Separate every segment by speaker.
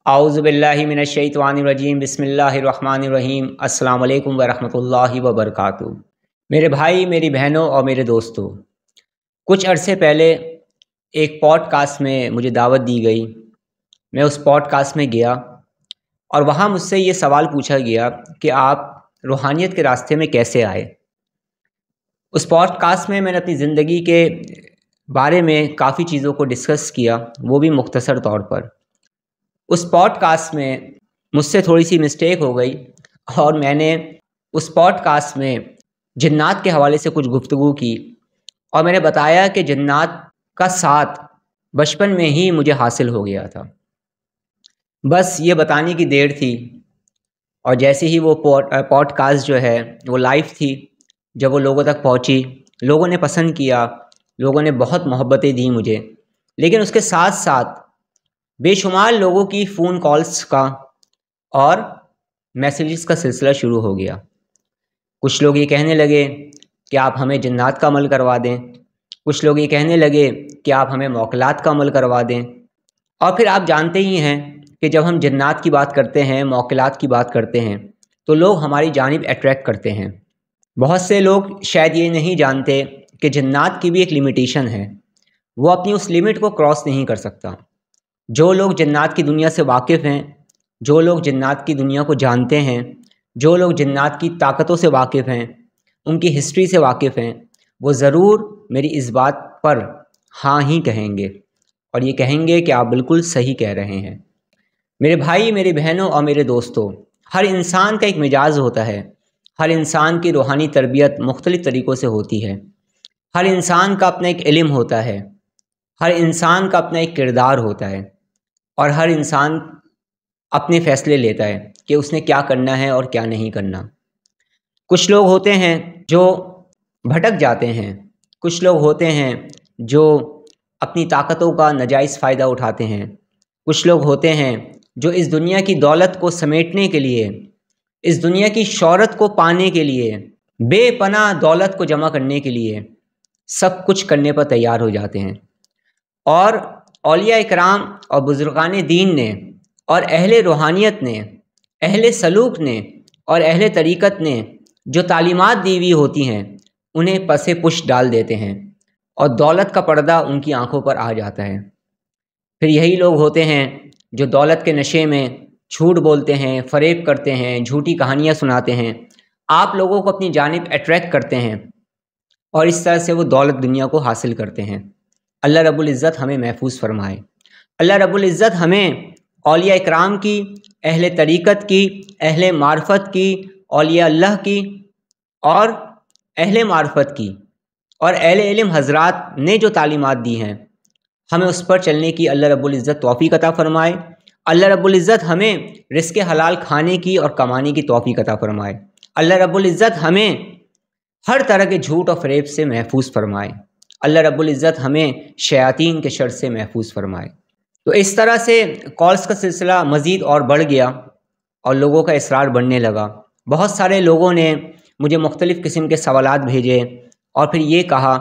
Speaker 1: आऊज़ु बिल्लाहि मिनश्शैतानिर्रजीम बिस्मिल्लाहिर्रहमानिर्रहीम अस्सलाम वालेकुम वरहमतुल्लाहि वबरकातुहू। मेरे भाई, मेरी बहनों और मेरे दोस्तों, कुछ अरसे पहले एक पॉडकास्ट में मुझे दावत दी गई। मैं उस पॉडकास्ट में गया और वहाँ मुझसे ये सवाल पूछा गया कि आप रूहानियत के रास्ते में कैसे आए। उस पॉडकास्ट में मैंने अपनी ज़िंदगी के बारे में काफ़ी चीज़ों को डिस्कस किया, वो भी मुख्तसर तौर पर। उस पॉडकास्ट में मुझसे थोड़ी सी मिस्टेक हो गई और मैंने उस पॉडकास्ट में जिन्नात के हवाले से कुछ गुफ्तगू की और मैंने बताया कि जिन्नात का साथ बचपन में ही मुझे हासिल हो गया था। बस ये बताने की देर थी और जैसे ही वो पॉडकास्ट जो है वो लाइव थी, जब वो लोगों तक पहुंची, लोगों ने पसंद किया, लोगों ने बहुत मोहब्बतें दी मुझे। लेकिन उसके साथ साथ बेशुमार लोगों की फ़ोन कॉल्स का और मैसेजेस का सिलसिला शुरू हो गया। कुछ लोग ये कहने लगे कि आप हमें जिन्नात का अमल करवा दें, कुछ लोग ये कहने लगे कि आप हमें मौकलात का अमल करवा दें। और फिर आप जानते ही हैं कि जब हम जिन्नात की बात करते हैं, मौकलात की बात करते हैं, तो लोग हमारी जानिब अट्रैक्ट करते हैं। बहुत से लोग शायद ये नहीं जानते कि जिन्नात की भी एक लिमिटेशन है, वो अपनी उस लिमिट को क्रॉस नहीं कर सकता। जो लोग जिन्नात की दुनिया से वाकिफ़ हैं, जो लोग जिन्नात की दुनिया को जानते हैं, जो लोग जिन्नात की ताकतों से वाकिफ़ हैं, उनकी हिस्ट्री से वाकिफ़ हैं, वो ज़रूर मेरी इस बात पर हाँ ही कहेंगे और ये कहेंगे कि आप बिल्कुल सही कह रहे हैं। मेरे भाई, मेरी बहनों और मेरे दोस्तों, हर इंसान का एक मिजाज होता है। हर इंसान की रूहानी तरबियत मुख्तलिफ़ तरीक़ों से होती है। हर इंसान का अपना एक इल्म होता है, हर इंसान का अपना एक किरदार होता है और हर इंसान अपने फ़ैसले लेता है कि उसने क्या करना है और क्या नहीं करना। कुछ लोग होते हैं जो भटक जाते हैं, कुछ लोग होते हैं जो अपनी ताकतों का नाजायज़ फ़ायदा उठाते हैं, कुछ लोग होते हैं जो इस दुनिया की दौलत को समेटने के लिए, इस दुनिया की शोहरत को पाने के लिए, बेपनाह दौलत को जमा करने के लिए सब कुछ करने पर तैयार हो जाते हैं। और औलिया इकराम और बुज़ुर्गान दीन ने और अहले रूहानियत ने, अहले सलूक ने और अहले तरीक़त ने जो तालीमात दी हुई होती हैं, उन्हें पसे पुश डाल देते हैं और दौलत का पर्दा उनकी आंखों पर आ जाता है। फिर यही लोग होते हैं जो दौलत के नशे में झूठ बोलते हैं, फ़रेब करते हैं, झूठी कहानियाँ सुनाते हैं, आप लोगों को अपनी जानिब अट्रैक्ट करते हैं और इस तरह से वो दौलत दुनिया को हासिल करते हैं। अल्लाह रब्बुल इज़्ज़त हमें महफूज फरमाए। अल्लाह रब्बुल इज़्ज़त हमें औलिया इकराम की, अहले तरीक़त की, अहले मार्फत की, औलिया अल्लाह की और अहले मार्फत की और अहले इल्म हज़रात ने जो तालीमात दी हैं, हमें उस पर चलने की अल्लाह रब्बुल इज़्ज़त तौफ़ीक़ अता फ़रमाए। अल्लाह रब्बुल इज़्ज़त हमें रिज़्क़ हलाल खाने की और कमाने की तौफ़ीक़ अता फ़रमाए। अल्लाह रब्बुल इज़्ज़त हमें हर तरह के झूठ और फ़रेब से महफूज फरमाए। अल्लाह रब्बुल इज़्ज़त हमें शयातीन के शर से महफूज फरमाए। तो इस तरह से कॉल्स का सिलसिला मज़ीद और बढ़ गया और लोगों का इसरार बढ़ने लगा। बहुत सारे लोगों ने मुझे मुख्तलिफ़ किस्म के सवालात भेजे और फिर ये कहा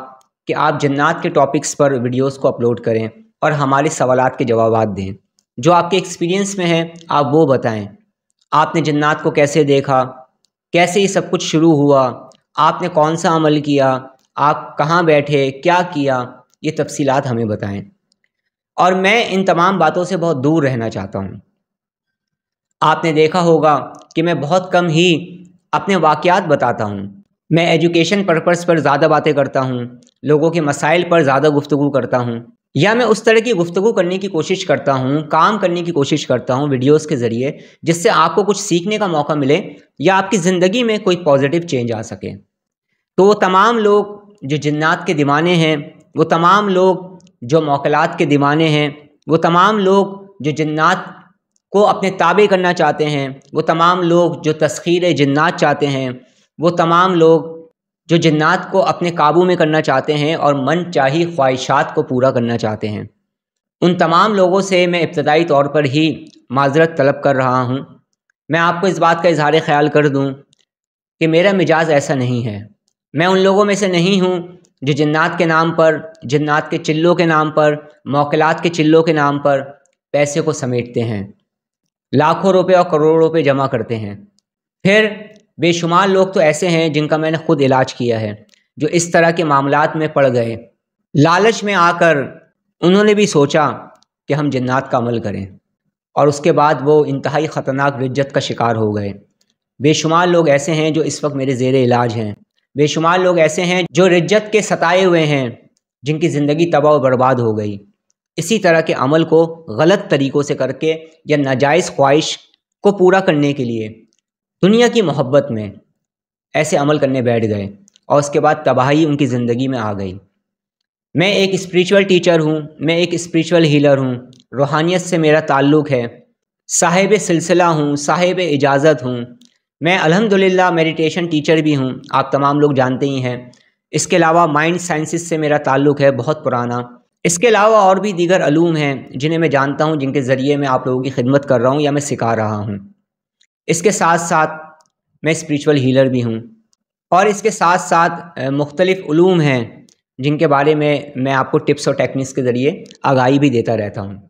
Speaker 1: कि आप जन्नात के टॉपिक्स पर वीडियोज़ को अपलोड करें और हमारे सवालात के जवाबात दें। जो आपके एक्सपीरियंस में है आप वो बताएं। आपने जन्नात को कैसे देखा, कैसे ये सब कुछ शुरू हुआ, आपने कौन सा अमल किया, आप कहाँ बैठे, क्या किया, ये तफसीलात हमें बताएं। और मैं इन तमाम बातों से बहुत दूर रहना चाहता हूँ। आपने देखा होगा कि मैं बहुत कम ही अपने वाक़यात बताता हूँ। मैं एजुकेशन पर्पस पर ज़्यादा बातें करता हूँ, लोगों के मसाइल पर ज़्यादा गुफ्तगू करता हूँ, या मैं उस तरह की गुफ्तगू करने की कोशिश करता हूँ, काम करने की कोशिश करता हूँ वीडियोज़ के ज़रिए, जिससे आपको कुछ सीखने का मौका मिले या आपकी ज़िंदगी में कोई पॉजिटिव चेंज आ सके। तो वो तमाम लोग जो जिन्नात के दीवाने हैं, वो तमाम लोग जो मौकलात के दीवाने हैं, वो तमाम लोग जो जिन्नात को अपने ताबे करना चाहते हैं, वो तमाम लोग जो तस्खीर जिन्नात चाहते हैं, वो तमाम लोग जो जिन्नात को अपने काबू में करना चाहते हैं और मन चाही ख्वाहिशात को पूरा करना चाहते हैं, उन तमाम लोगों से मैं इब्तदाई तौर पर ही माज़रत तलब कर रहा हूँ। मैं आपको इस बात का इज़हार ख़याल कर दूँ कि मेरा मिजाज ऐसा नहीं है। मैं उन लोगों में से नहीं हूँ जो जिन्नात के नाम पर, जिन्नात के चिल्लों के नाम पर, मौकलात के चिल्लों के नाम पर पैसे को समेटते हैं। लाखों रुपए और करोड़ों रुपए जमा करते हैं। फिर बेशुमार लोग तो ऐसे हैं जिनका मैंने खुद इलाज किया है, जो इस तरह के मामलात में पड़ गए, लालच में आकर उन्होंने भी सोचा कि हम जिन्नात का अमल करें, और उसके बाद वो इंतहाई ख़तरनाक रिज्जत का शिकार हो गए। बेशुमार लोग ऐसे हैं जो इस वक्त मेरे ज़ेरे इलाज हैं। बेशुमार लोग ऐसे हैं जो रिज्जत के सताए हुए हैं, जिनकी ज़िंदगी तबाह और बर्बाद हो गई, इसी तरह के अमल को गलत तरीक़ों से करके या नाजायज़ ख्वाहिश को पूरा करने के लिए दुनिया की मोहब्बत में ऐसे अमल करने बैठ गए, और उसके बाद तबाही उनकी ज़िंदगी में आ गई। मैं एक स्पिरिचुअल टीचर हूँ, मैं एक स्पिरिचुअल हीलर हूँ, रूहानियत से मेरा ताल्लुक़ है, साहिब सिलसिला हूँ, साहिब इजाज़त हूँ। मैं अल्हम्दुलिल्लाह मेडिटेशन टीचर भी हूँ, आप तमाम लोग जानते ही हैं। इसके अलावा माइंड साइंसिस से मेरा ताल्लुक़ है बहुत पुराना। इसके अलावा और भी दीगर अलूम हैं जिन्हें मैं जानता हूँ, जिनके ज़रिए मैं आप लोगों की खिदमत कर रहा हूँ या मैं सिखा रहा हूँ। इसके साथ साथ मैं स्पिरिचुअल हीलर भी हूँ, और इसके साथ साथ मुख्तलिफ़ उलूम हैं जिनके बारे में मैं आपको टिप्स और टेक्निक्स के ज़रिए आगाही भी देता रहता हूँ।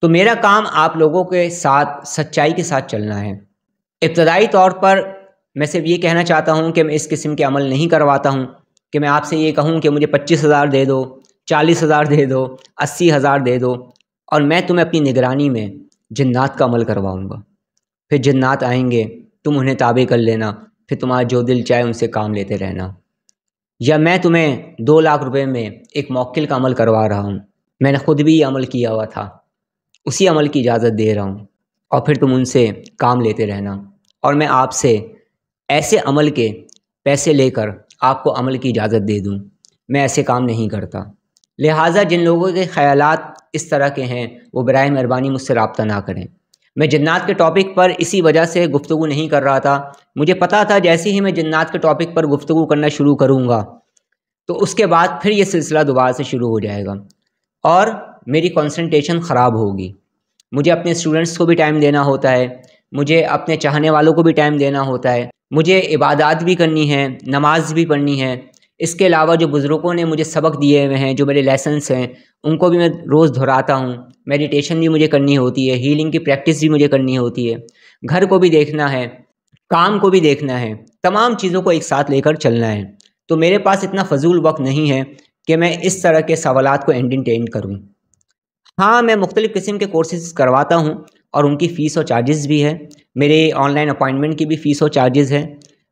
Speaker 1: तो मेरा काम आप लोगों के साथ सच्चाई के साथ चलना है। इब्तदाई तौर पर मैं सिर्फ ये कहना चाहता हूँ कि मैं इस किस्म के अमल नहीं करवाता हूँ कि मैं आपसे ये कहूँ कि मुझे 25,000 दे दो, 40,000 दे दो, 80,000 दे दो, और मैं तुम्हें अपनी निगरानी में जिन्नात का अमल करवाऊँगा। फिर जिन्नात आएंगे, तुम उन्हें ताबे कर लेना, फिर तुम्हारा जो दिल चाहे उनसे काम लेते रहना। या मैं तुम्हें 2 लाख रुपए में एक मौक्किल का अमल करवा रहा हूँ, मैंने ख़ुद भी ये अमल किया हुआ था, उसी अमल की इजाज़त दे रहा हूँ, और फिर तुम उनसे काम लेते रहना, और मैं आपसे ऐसे अमल के पैसे लेकर आपको अमल की इजाज़त दे दूँ। मैं ऐसे काम नहीं करता। लिहाजा जिन लोगों के ख़यालात इस तरह के हैं वो बराए मेहरबानी मुझसे रब्ता ना करें। मैं जिन्नात के टॉपिक पर इसी वजह से गुफ्तगू नहीं कर रहा था। मुझे पता था जैसे ही मैं जिन्नात के टॉपिक पर गुफ्तगू करना शुरू करूँगा तो उसके बाद फिर ये सिलसिला दोबारा से शुरू हो जाएगा और मेरी कंसंट्रेशन ख़राब होगी। मुझे अपने स्टूडेंट्स को भी टाइम देना होता है, मुझे अपने चाहने वालों को भी टाइम देना होता है, मुझे इबादत भी करनी है, नमाज भी पढ़नी है। इसके अलावा जो बुज़ुर्गों ने मुझे सबक दिए हुए हैं, जो मेरे लेसन्स हैं, उनको भी मैं रोज़ दोहराता हूँ। मेडिटेशन भी मुझे करनी होती है, हीलिंग की प्रैक्टिस भी मुझे करनी होती है, घर को भी देखना है, काम को भी देखना है, तमाम चीज़ों को एक साथ लेकर चलना है। तो मेरे पास इतना फ़जूल वक्त नहीं है कि मैं इस तरह के सवालात को एंटरटेन करूँ। हाँ, मैं मुख्तलिफ़ किस्म के कोर्सेज़ करवाता हूँ और उनकी फ़ीस और चार्जेस भी है। मेरे ऑनलाइन अपॉइंटमेंट की भी फ़ीस और चार्जेस है।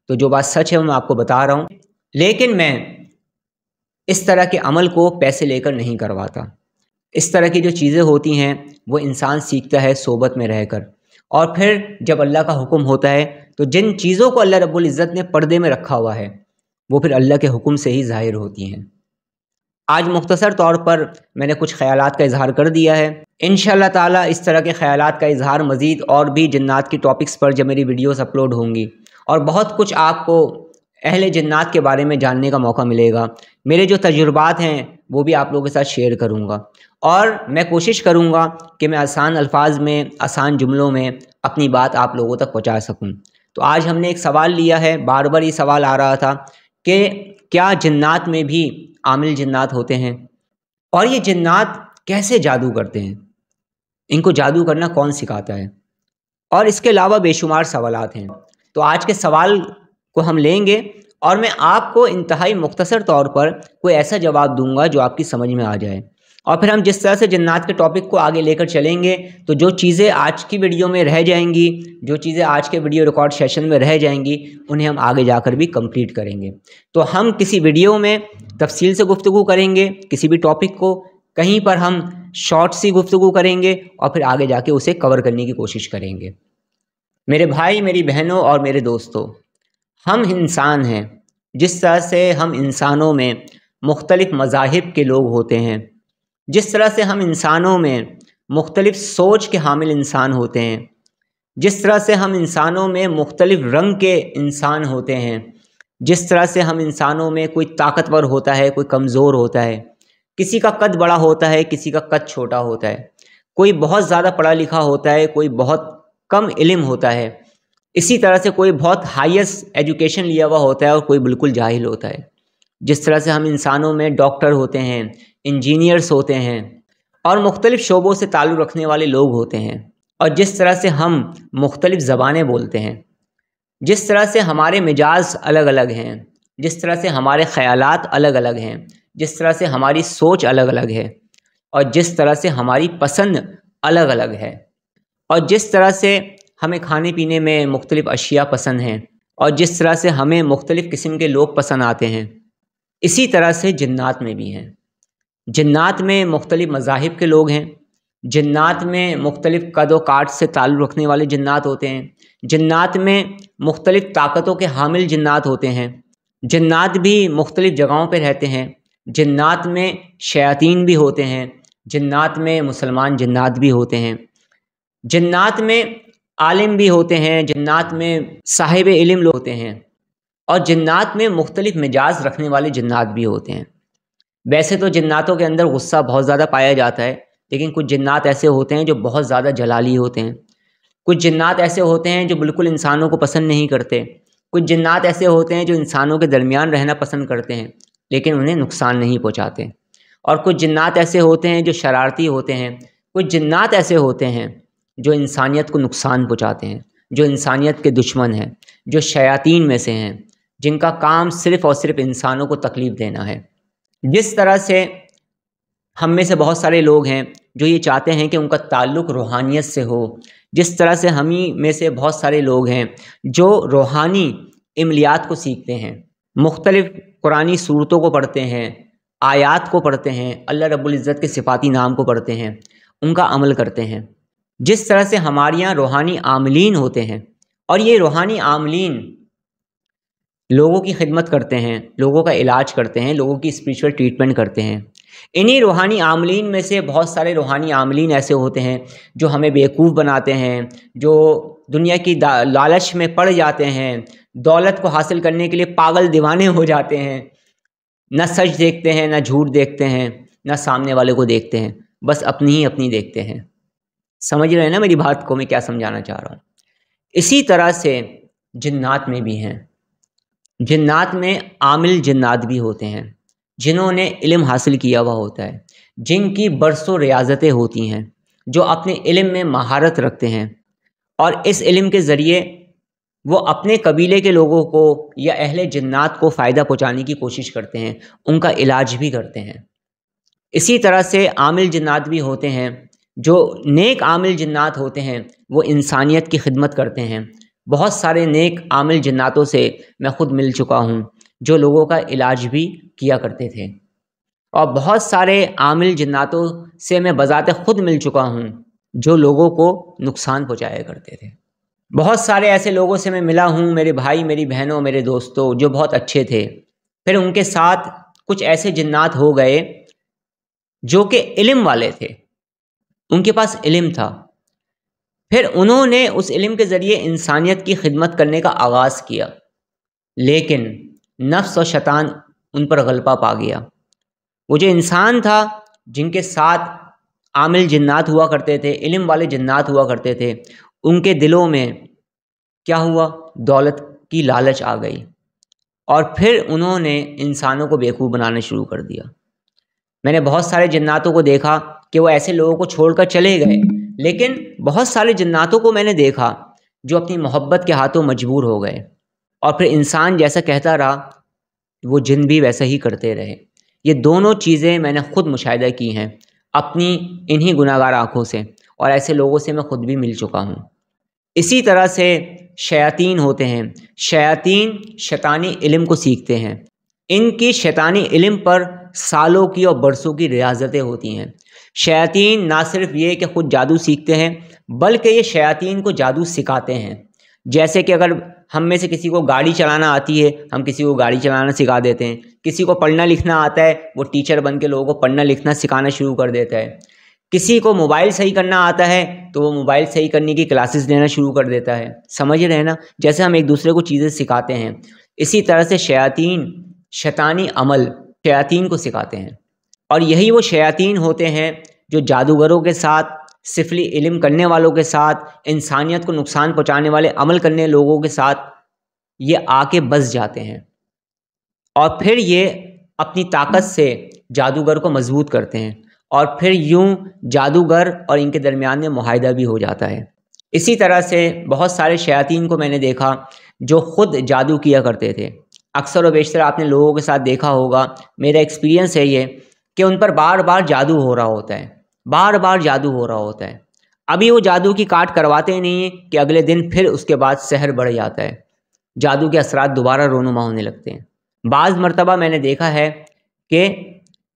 Speaker 1: तो जो बात सच है वो मैं आपको बता रहा हूँ, लेकिन मैं इस तरह के अमल को पैसे लेकर नहीं करवाता। इस तरह की जो चीज़ें होती हैं वो इंसान सीखता है सोबत में रहकर, और फिर जब अल्लाह का हुक्म होता है तो जिन चीज़ों को अल्लाह रब्बुल इज़्ज़त ने पर्दे में रखा हुआ है वो फिर अल्लाह के हुक्म से ही ज़ाहिर होती हैं। आज मुख्तसर तौर पर मैंने कुछ ख़यालात का इज़हार कर दिया है। इंशाअल्लाह ताला इस तरह के ख़यालात का इज़हार मज़ीद और भी जिन्नात की टॉपिक्स पर जब मेरी वीडियोस अपलोड होंगी, और बहुत कुछ आपको अहले जिन्नात के बारे में जानने का मौका मिलेगा। मेरे जो तजुर्बात हैं वो भी आप लोगों के साथ शेयर करूँगा, और मैं कोशिश करूँगा कि मैं आसान अल्फाज में, आसान जुमलों में अपनी बात आप लोगों तक पहुँचा सकूँ। तो आज हमने एक सवाल लिया है, बार बार ये सवाल आ रहा था कि क्या जिन्नात में भी आमिल जिन्नात होते हैं, और ये जिन्नात कैसे जादू करते हैं, इनको जादू करना कौन सिखाता है, और इसके अलावा बेशुमार सवालात हैं। तो आज के सवाल को हम लेंगे और मैं आपको इंतहाई मुख्तसर तौर पर कोई ऐसा जवाब दूंगा जो आपकी समझ में आ जाए, और फिर हम जिस तरह से जिन्नात के टॉपिक को आगे लेकर चलेंगे तो जो चीज़ें आज की वीडियो में रह जाएंगी, जो चीज़ें आज के वीडियो रिकॉर्ड सेशन में रह जाएंगी, उन्हें हम आगे जाकर भी कंप्लीट करेंगे। तो हम किसी वीडियो में तफसील से गुफ्तगू करेंगे किसी भी टॉपिक को, कहीं पर हम शॉर्ट सी गुफ्तगू करेंगे और फिर आगे जाके उसे कवर करने की कोशिश करेंगे। मेरे भाई, मेरी बहनों और मेरे दोस्तों, हम इंसान हैं। जिस तरह से हम इंसानों में मुख्तलिफ़ मज़ाहिब के लोग होते हैं, जिस तरह से हम इंसानों में मुख्तलिफ़ सोच के हामिल इंसान होते हैं, जिस तरह से हम इंसानों में मुख्तलिफ़ रंग के इंसान होते हैं, जिस तरह से हम इंसानों में कोई ताकतवर होता है, कोई कमज़ोर होता है, किसी का कद बड़ा होता है, किसी का कद छोटा होता है, कोई बहुत ज़्यादा पढ़ा लिखा होता है, कोई बहुत कम इल्म होता है, इसी तरह से कोई बहुत हाईएस्ट एजुकेशन लिया हुआ होता है और कोई बिल्कुल जाहिल होता है। जिस तरह से हम इंसानों में डॉक्टर होते हैं, इंजीनियर्स होते हैं और मुख्तलिफ़ शोबों से ताल्लुक़ रखने वाले लोग होते हैं, اور جس طرح سے ہم مختلف زبانیں بولتے ہیں، جس طرح سے ہمارے مزاج الگ الگ ہیں، جس طرح سے ہمارے خیالات الگ الگ ہیں، جس طرح سے ہماری سوچ الگ الگ ہے، اور جس طرح سے ہماری پسند الگ الگ ہے، اور جس طرح سے ہمیں کھانے پینے میں مختلف اشیاء پسند ہیں، اور جس طرح سے ہمیں مختلف قسم کے لوگ پسند آتے ہیں، اسی طرح سے جنات میں بھی ہیں۔ جنات میں مختلف مذاہب کے لوگ ہیں، جنات میں مختلف قد و کاٹ سے تعلق رکھنے والے جنات ہوتے ہیں، جنات میں مختلف طاقتوں کے حامل جنات ہوتے ہیں، جنات بھی مختلف جگہوں پہ رہتے ہیں، جنات میں شیاطین بھی ہوتے ہیں، جنات میں مسلمان جنات بھی ہوتے ہیں، جنات میں عالم بھی ہوتے ہیں، جنات میں صاحب علم لوگ ہوتے ہیں، اور جنات میں مختلف مزاج رکھنے والے جنات بھی ہوتے ہیں۔ ویسے تو جناتوں کے اندر غصہ بہت زیادہ پایا جاتا ہے، لیکن کچھ جنات ایسے ہوتے ہیں جو بہت زیادہ جلالی ہوتے ہیں، کچھ جنات ایسے ہوتے ہیں جو بالکل انسانوں کو پسند نہیں کرتے، کچھ جنات ایسے ہوتے ہیں جو انسانوں کے درمیان رہنا پسند کرتے ہیں لیکن انہیں نقصان نہیں پہنچاتے، اور کچھ جنات ایسے ہوتے ہیں جو شرارتی ہوتے ہیں، کچھ جنات ایسے ہوتے ہیں جو انسانیت کو نقصان پہنچاتے ہیں، جو انسانیت کے دشمن ہیں، جو شیاطین میں سے ہیں، جن کا کام صرف اور صرف انسانوں کو تکلیف دینا ہے۔ جس طرح سے ہم میں سے بہت سارے لوگ ہیں جو یہ چاہتے ہیں کہ ان کا تعلق روحانیت سے ہو، جس طرح سے ہم ہی میں سے بہت سارے لوگ ہیں جو روحانی عملیات کو سیکھتے ہیں، مختلف قرآنی صورتوں کو پڑھتے ہیں، آیات کو پڑھتے ہیں، اللہ رب العزت کے صفاتی نام کو پڑھتے ہیں، ان کا عمل کرتے ہیں۔ جس طرح سے ہمارے یہاں روحانی عاملین ہوتے ہیں، اور یہ روحانی عاملین لوگوں کی خدمت کرتے ہیں، لوگوں کا علاج کرتے ہیں، لوگوں کی اسپریچول ٹریٹمنٹ کرتے ہیں۔ انہی روحانی عاملین میں سے بہت سارے روحانی عاملین ایسے ہوتے ہیں جو ہمیں بیوقوف بناتے ہیں، جو دنیا کی لالچ میں پڑ جاتے ہیں، دولت کو حاصل کرنے کے لیے پاگل دیوانے ہو جاتے ہیں، نہ سچ دیکھتے ہیں، نہ جھوٹ دیکھتے ہیں، نہ سامنے والے کو دیکھتے ہیں، بس اپنی ہی اپنی دیکھتے ہیں۔ سمجھ رہے ہیں نا میری بات کو میں کیا سمجھانا چاہ رہا ہوں؟ اسی طرح سے جنات میں بھی ہیں۔ جنات میں عامل جنات بھی ہوتے ہیں جنہوں نے علم حاصل کیا ہوا ہوتا ہے، جن کی برسوں ریاضتیں ہوتی ہیں، جو اپنے علم میں مہارت رکھتے ہیں، اور اس علم کے ذریعے وہ اپنے قبیلے کے لوگوں کو یا اہل جنات کو فائدہ پہنچانے کی کوشش کرتے ہیں، ان کا علاج بھی کرتے ہیں۔ اسی طرح سے عامل جنات بھی ہوتے ہیں، جو نیک عامل جنات ہوتے ہیں وہ انسانیت کی خدمت کرتے ہیں۔ بہت سارے نیک عامل جناتوں سے میں خود مل چکا ہوں جو لوگوں کا علاج بھی کیا کرتے تھے، اور بہت سارے عامل جناتوں سے میں بذات خود مل چکا ہوں جو لوگوں کو نقصان پہنچایا کرتے تھے۔ بہت سارے ایسے لوگوں سے میں ملا ہوں، میرے بھائی، میری بہنوں، میرے دوستوں، جو بہت اچھے تھے، پھر ان کے ساتھ کچھ ایسے جنات ہو گئے جو کہ علم والے تھے، ان کے پاس علم تھا، پھر انہوں نے اس علم کے ذریعے انسانیت کی خدمت کرنے کا آغاز کیا، لیکن نفس و شیطان ان پر غلبہ پا گیا۔ وہ جو انسان تھا جن کے ساتھ عامل جنات ہوا کرتے تھے، علم والے جنات ہوا کرتے تھے، ان کے دلوں میں کیا ہوا؟ دولت کی لالچ آ گئی، اور پھر انہوں نے انسانوں کو بیوقوف بنانا شروع کر دیا۔ میں نے بہت سارے جناتوں کو دیکھا کہ وہ ایسے لوگوں کو چھوڑ کر چلے گئے، لیکن بہت سارے جناتوں کو میں نے دیکھا جو اپنی محبت کے ہاتھوں مجبور ہو گئے، اور پھر انسان جیسا کہتا رہا وہ جن بھی ویسا ہی کرتے رہے۔ یہ دونوں چیزیں میں نے خود مشاہدہ کی ہیں اپنی انہی گناہگار آنکھوں سے، اور ایسے لوگوں سے میں خود بھی مل چکا ہوں۔ اسی طرح سے شیاطین ہوتے ہیں۔ شیاطین شیطانی علم کو سیکھتے ہیں، ان کی شیطانی علم پر سالوں کی اور برسوں کی ریاضتیں ہوتی ہیں۔ شیاطین نہ صرف یہ کہ خود جادو سیکھتے ہیں، بلکہ یہ شیاطین کو جادو سکھاتے ہیں۔ جیسے کہ اگر ہم میں سے کسی کو گاڑی چلانا آتی ہے، ہم کسی کو گاڑی چلانا سکھا دیتے ہیں، کسی کو پڑھنا لکھنا آتا ہے، وہ ٹیچر بن کے لوگوں کو پڑھنا لکھنا سکھانا شروع کر دیتا ہے، کسی کو موبائل صحیح کرنا آتا ہے تو وہ موبائل صحیح کرنے کی کلاسز لینا شروع کر دیتا ہے۔ سمجھ رہے ہیں نا؟ جیسے ہم ایک دوسرے کو چیزیں سکھاتے ہیں، اسی طرح سے شیاطین شیطانی عمل شیاطین کو سکھاتے ہیں، اور یہی وہ شیاطین ہوتے ہیں جو جادوگروں کے ساتھ، سفلی علم کرنے والوں کے ساتھ، انسانیت کو نقصان پہنچانے والے عمل کرنے لوگوں کے ساتھ یہ آ کے بس جاتے ہیں، اور پھر یہ اپنی طاقت سے جادوگر کو مضبوط کرتے ہیں، اور پھر یوں جادوگر اور ان کے درمیان میں معاہدہ بھی ہو جاتا ہے۔ اسی طرح سے بہت سارے شیاطین کو میں نے دیکھا جو خود جادو کیا کرتے تھے۔ اکثر و بیشتر آپ نے لوگوں کے ساتھ دیکھا ہوگا، میرا ایکسپیرینس ہے یہ، کہ ان پر بار بار جادو ہو رہا ہوتا ہے، بار بار جادو ہو رہا ہوتا ہے۔ ابھی وہ جادو کی کاٹ کرواتے نہیں ہیں کہ اگلے دن پھر اس کے بعد سحر بڑھ جاتا ہے، جادو کے اثرات دوبارہ رونما ہونے لگتے ہیں۔ بعض مرتبہ میں نے دیکھا ہے کہ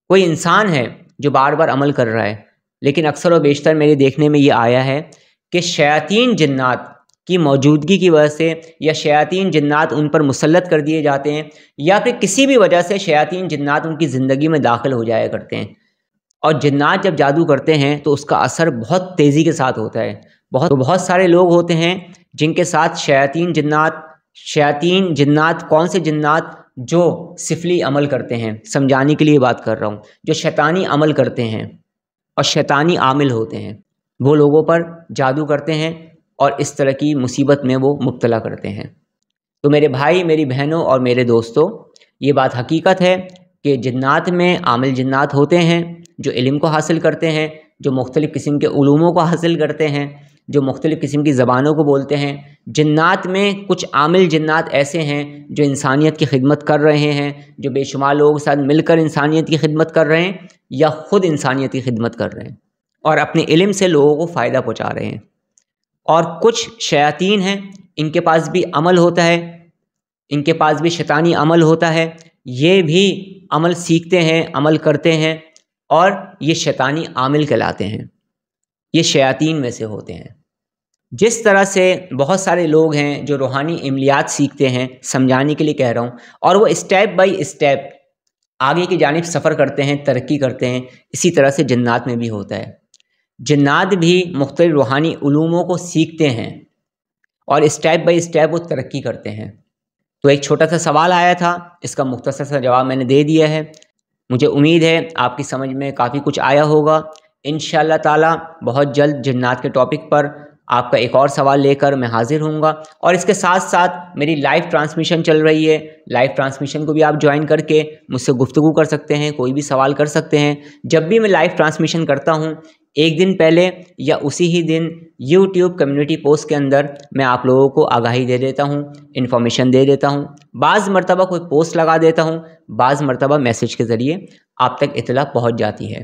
Speaker 1: کوئی انسان ہے جو بار بار عمل کر رہا ہے، لیکن اکثر و بیشتر میرے دیکھنے میں یہ آیا ہے کہ شیاطین جنات کی موجودگی کی وجہ سے یا شیاطین جنات ان پر مسلط کر دیے جاتے ہیں، یا پھر کسی بھی وجہ سے شیاطین جنات ان کی زندگی میں داخل ہو جایا کرتے ہیں۔ اور جنات جب جادو کرتے ہیں تو اس کا اثر بہت تیزی کے ساتھ ہوتا ہے۔ بہت سارے لوگ ہوتے ہیں جن کے ساتھ شیاطین جنات کون سے جنات؟ جو سفلی عمل کرتے ہیں، سمجھانے کے لیے بات کر رہا ہوں، جو شیطانی عمل کرتے ہیں اور شیطانی عامل ہوتے ہیں، وہ لوگوں پر جادو کرتے ہیں اور اس طرح کی مصیبت میں وہ مبتلا کرتے ہیں۔ تو میرے بھائی، میری بہنوں اور میرے دوستوں، یہ بات حقیقت ہے کہ جنات میں عامل جنات ہوتے ہیں جو علم کو حاصل کرتے ہیں، جو مختلف قسم کے علوموں کو حاصل کرتے ہیں، جو مختلف قسم کی زبانوں کو بولتے ہیں۔ جنات میں کچھ عامل جنات ایسے ہیں جو انسانیت کی خدمت کر رہے ہیں، جو بے شمار لوگوں کے ساتھ مل کر انسانیت کی خدمت کر رہے ہیں یا خود انسانیت کی خدمت کر رہے ہیں اور اپنے علم سے لوگوں کو فائدہ پہنچا رہے ہیں۔ اور کچھ شیاطین ہیں، ان کے پاس بھی عمل ہوتا ہے، ان کے پاس بھی شیطانی عمل ہوتا ہے، یہ بھی عمل سیکھتے ہیں، عمل کرتے ہیں، اور یہ شیطانی عامل کہلاتے ہیں، یہ شیاطین میں سے ہوتے ہیں۔ جس طرح سے بہت سارے لوگ ہیں جو روحانی عملیات سیکھتے ہیں، سمجھانے کے لیے کہہ رہا ہوں، اور وہ اسٹیپ بائی اسٹیپ آگے کی جانب سفر کرتے ہیں، ترقی کرتے ہیں، اسی طرح سے جنات میں بھی ہوتا ہے۔ جنات بھی مختلف روحانی علوموں کو سیکھتے ہیں اور اسٹیپ بائی اسٹیپ وہ ترقی کرتے ہیں۔ تو ایک چھوٹا سا سوال آیا تھا، اس کا مختصر سا جواب میں نے دے دیا ہے۔ مجھے امید ہے آپ کی سمجھ میں کافی کچھ آیا ہوگا۔ انشاءاللہ تعالی بہت جلد جنات کے ٹاپک پر آپ کا ایک اور سوال لے کر میں حاضر ہوں گا، اور اس کے ساتھ ساتھ میری لائیو ٹرانسمیشن چل رہی ہے، لائیو ٹرانسمیشن کو بھی آپ جوائن کر کے مجھ سے گفتگو کر سکتے ہیں، کوئی بھی سوال کر سکتے ہیں۔ جب بھی میں لائیو ٹرانسمیشن کرتا ہوں، ایک دن پہلے یا اسی ہی دن یوٹیوب کمیونٹی پوسٹ کے اندر میں آپ لوگوں کو آگاہی دے دیتا ہوں، انفارمیشن دے دیتا ہوں۔ بعض مرتبہ کوئی پوسٹ لگا دیتا ہوں، بعض مرتبہ میسج کے ذریعے آپ تک اطلاع پہنچ جاتی ہے۔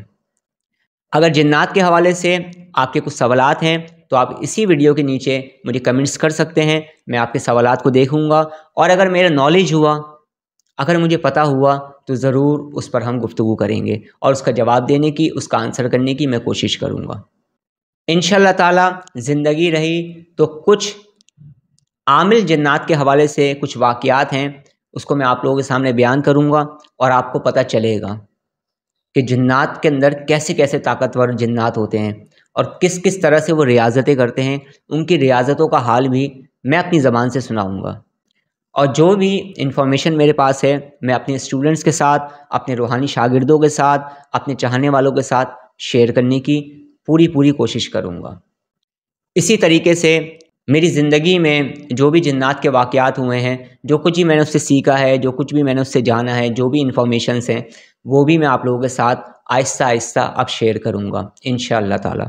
Speaker 1: اگر جنات کے حوالے سے آپ کے کچھ سوالات ہیں تو آپ اسی ویڈیو کے نیچے مجھے کمنٹس کر سکتے ہیں، میں آپ کے سوالات کو دیکھوں گا، اور اگر میرا نالج ہوا، اگر مجھے پتہ ہوا تو ضرور اس پر ہم گفتگو کریں گے اور اس کا جواب دینے کی، اس کا آنسر کرنے کی میں کوشش کروں گا۔ انشاءاللہ تعالی زندگی رہی تو کچھ عامل جنات کے حوالے سے کچھ واقعات ہیں، اس کو میں آپ لوگوں کے سامنے بیان کروں گا، اور آپ کو پتہ چلے گا کہ جنات کے اندر کیسے کیسے طاقتور جنات ہوتے ہیں اور کس کس طرح سے وہ ریاضتیں کرتے ہیں۔ ان کی ریاضتوں کا حال بھی میں اپنی زبان سے سناؤں گا، اور جو بھی انفارمیشن میرے پاس ہے میں اپنے اسٹوڈنٹس کے ساتھ، اپنے روحانی شاگردوں کے ساتھ، اپنے چاہنے والوں کے ساتھ شیئر کرنے کی پوری کوشش کروں گا۔ اسی طریقے سے میری زندگی میں جو بھی جنات کے واقعات ہوئے ہیں، جو کچھ بھی میں نے اس سے سیکھا ہے، جو کچھ بھی میں نے اس سے جانا ہے، جو بھی انفارمیشنس ہیں، وہ بھی میں آپ لوگوں کے ساتھ آہستہ آہستہ اب شیئر کروں گا انشاءاللہ تعالی۔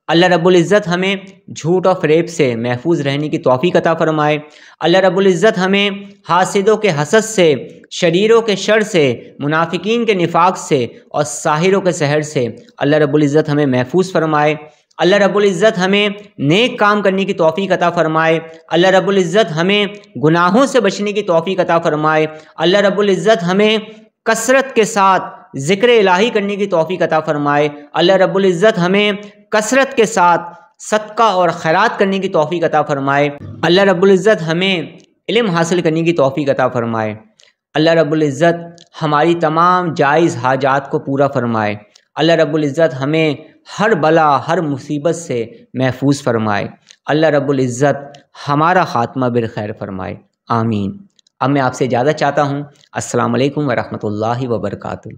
Speaker 1: اللہ رب العزت ہمیں جھوٹ اور فریب سے محفوظ رہنے کی توفیق عطا فرمائے۔ اللہ رب العزت ہمیں حاسدوں کے حسد سے، شریروں کے شر سے، منافقین کے نفاق سے اور ساحروں کے سحر سے اللہ رب العزت ہمیں محفوظ فرمائے۔ اللہ رب العزت ہمیں نیک کام کرنے کی توفیق عطا فرمائے۔ اللہ رب العزت ہمیں گناہوں سے بچنے کی توفیق عطا فرمائے۔ اللہ رب العزت ہمیں کثرت کے ساتھ ذکر الہی کرنے کی توفیق عطا فرمائے۔ اللہ رب العزت ہمیں کثرت کے ساتھ صدقہ اور خیرات کرنے کی توفیق عطا فرمائے۔ اللہ رب العزت ہمیں علم حاصل کرنے کی توفیق عطا فرمائے۔ اللہ رب العزت ہماری تمام جائز حاجات کو پورا فرمائے۔ اللہ رب العزت ہمیں ہر بلا، ہر مصیبت سے محفوظ فرمائے۔ اللہ رب العزت ہمارا خاتمہ بالخیر فرمائے، آمین۔ اب میں آپ سے اجازت چاہتا ہوں۔ السلام علیکم ورحمۃ اللہ وبرکاتہ۔